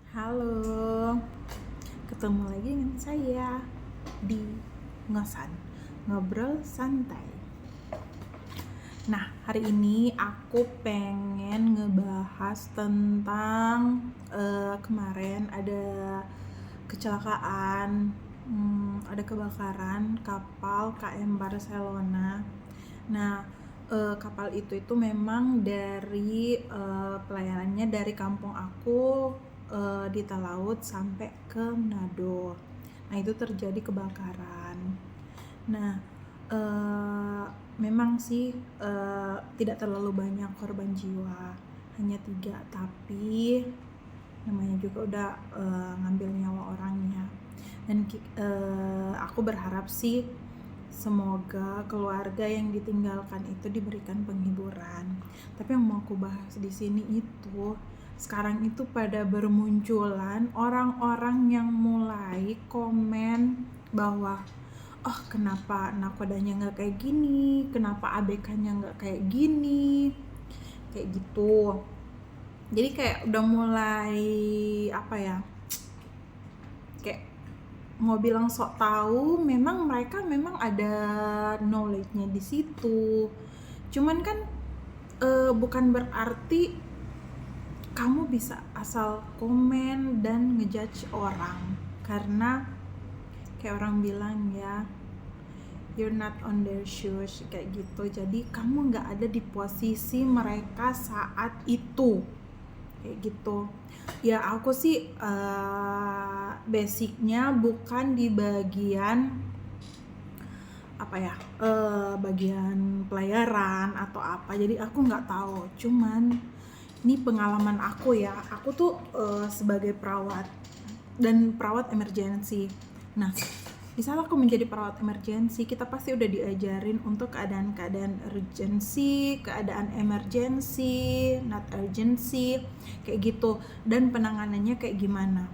Halo, ketemu lagi dengan saya di Ngosan, Ngobrol Santai. Nah, hari ini aku pengen ngebahas tentang kemarin ada kecelakaan, ada kebakaran kapal KM Barcelona. Nah, kapal itu memang dari pelayanannya dari kampung aku di Talaut sampai ke Manado. Nah, itu terjadi kebakaran. Nah, memang sih tidak terlalu banyak korban jiwa, hanya 3, tapi namanya juga udah ngambil nyawa orangnya. Dan aku berharap sih semoga keluarga yang ditinggalkan itu diberikan penghiburan. Tapi yang mau aku bahas di sini itu sekarang itu pada bermunculan orang-orang yang mulai komen bahwa oh kenapa nakodanya nggak kayak gini, kenapa ABK-nya nggak kayak gini, kayak gitu. Jadi kayak udah mulai apa ya, kayak mau bilang sok tahu, memang mereka memang ada knowledge-nya di situ. Cuman kan bukan berarti kamu bisa asal komen dan ngejudge orang, karena kayak orang bilang ya, you're not on their shoes, kayak gitu. Jadi kamu nggak ada di posisi mereka saat itu, kayak gitu. Ya aku sih basicnya bukan di bagian apa ya, bagian pelayaran atau apa, jadi aku nggak tahu. Cuman ini pengalaman aku ya, aku tuh sebagai perawat dan perawat emergency. Nah, di saat aku menjadi perawat emergency, kita pasti udah diajarin untuk keadaan-keadaan urgency, keadaan emergency, not urgency, kayak gitu, dan penanganannya kayak gimana.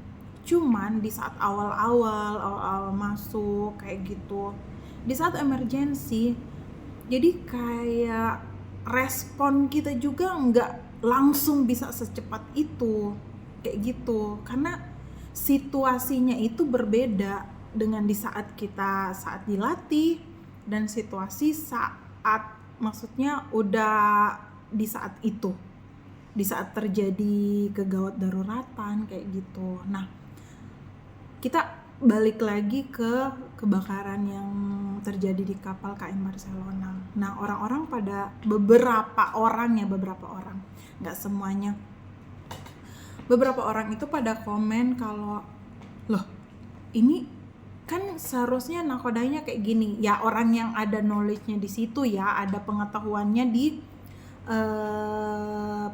Cuman di saat awal-awal masuk kayak gitu, di saat emergency, jadi kayak respon kita juga nggak langsung bisa secepat itu, kayak gitu, karena situasinya itu berbeda dengan di saat kita saat dilatih dan situasi saat, maksudnya udah di saat itu, di saat terjadi kegawat daruratan kayak gitu. Nah, kita balik lagi ke kebakaran yang terjadi di kapal KM Barcelona. Nah, orang-orang pada beberapa orang, nggak semuanya. Beberapa orang itu pada komen kalau, loh ini kan seharusnya nakodanya kayak gini. Ya orang yang ada knowledge-nya di situ ya, ada pengetahuannya di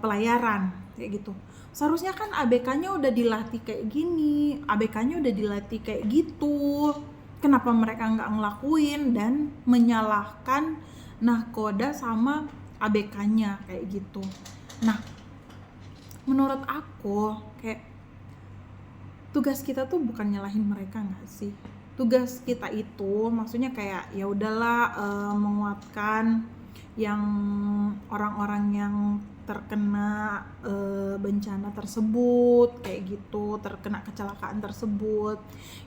pelayaran kayak gitu. Seharusnya kan ABK-nya udah dilatih kayak gini, ABK-nya udah dilatih kayak gitu. Kenapa mereka nggak ngelakuin dan menyalahkan nahkoda sama ABK-nya kayak gitu. Nah, menurut aku kayak tugas kita tuh bukan nyalahin mereka nggak sih? Tugas kita itu maksudnya kayak ya udahlah, menguatkan yang orang-orang yang terkena bencana tersebut kayak gitu, terkena kecelakaan tersebut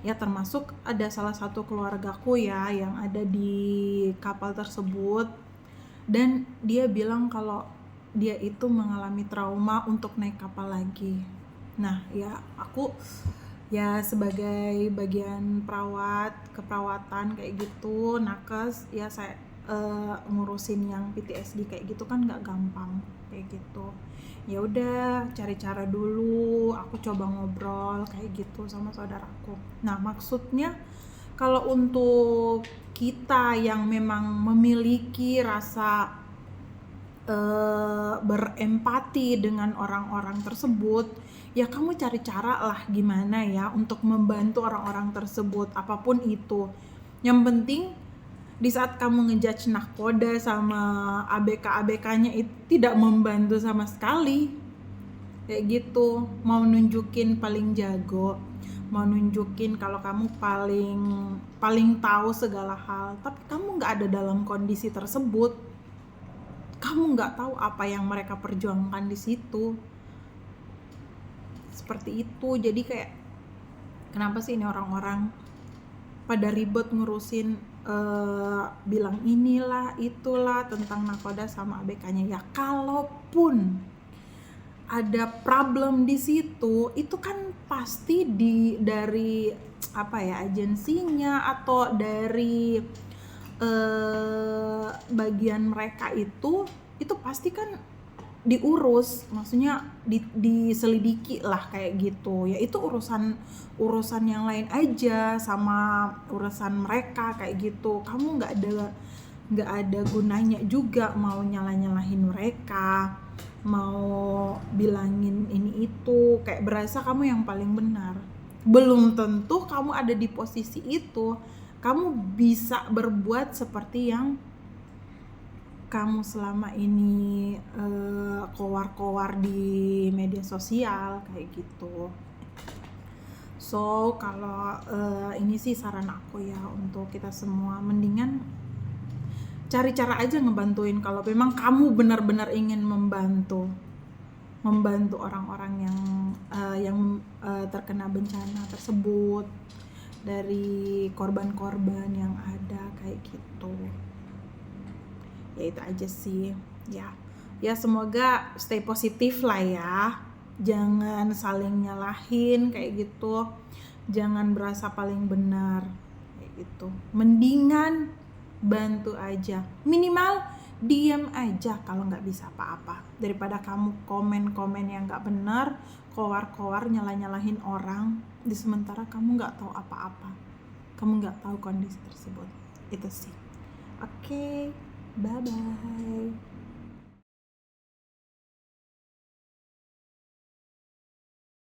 ya, termasuk ada salah satu keluargaku ya yang ada di kapal tersebut, dan dia bilang kalau dia itu mengalami trauma untuk naik kapal lagi. Nah ya aku ya sebagai bagian perawat, keperawatan kayak gitu, nakes ya, saya ngurusin yang PTSD kayak gitu kan nggak gampang kayak gitu. Ya udah cari cara dulu, aku coba ngobrol kayak gitu sama saudaraku. Nah maksudnya kalau untuk kita yang memang memiliki rasa berempati dengan orang-orang tersebut, ya kamu cari cara lah gimana ya untuk membantu orang-orang tersebut, apapun itu. Yang penting di saat kamu ngejudge nahkoda sama ABK-ABK-nya itu tidak membantu sama sekali, kayak gitu. Mau nunjukin paling jago, mau nunjukin kalau kamu paling tahu segala hal, tapi kamu nggak ada dalam kondisi tersebut, kamu nggak tahu apa yang mereka perjuangkan di situ. seperti itu. Jadi kayak kenapa sih ini orang-orang pada ribet ngurusin bilang inilah itulah tentang nakoda sama ABK-nya. Ya kalaupun ada problem di situ, itu kan pasti dari agensinya atau dari bagian mereka itu pasti kan diurus, maksudnya diselidiki lah kayak gitu. Ya itu urusan yang lain aja sama urusan mereka kayak gitu. Kamu nggak ada gunanya juga mau nyalahin mereka, mau bilangin ini itu, kayak berasa kamu yang paling benar. Belum tentu kamu ada di posisi itu kamu bisa berbuat seperti yang kamu selama ini kowar-kowar di media sosial kayak gitu. So kalau ini sih saran aku ya untuk kita semua, mendingan cari cara aja ngebantuin kalau memang kamu benar-benar ingin membantu orang-orang yang terkena bencana tersebut, dari korban-korban yang ada kayak gitu. Ya itu aja sih ya semoga stay positif lah ya, jangan saling nyalahin kayak gitu, jangan berasa paling benar kayak gitu. Mendingan bantu aja, minimal diem aja kalau nggak bisa apa-apa, daripada kamu komen-komen yang nggak benar, kowar-kowar nyalahin orang di sementara kamu nggak tahu apa-apa, kamu nggak tahu kondisi tersebut. Itu sih. Oke. Bye-bye.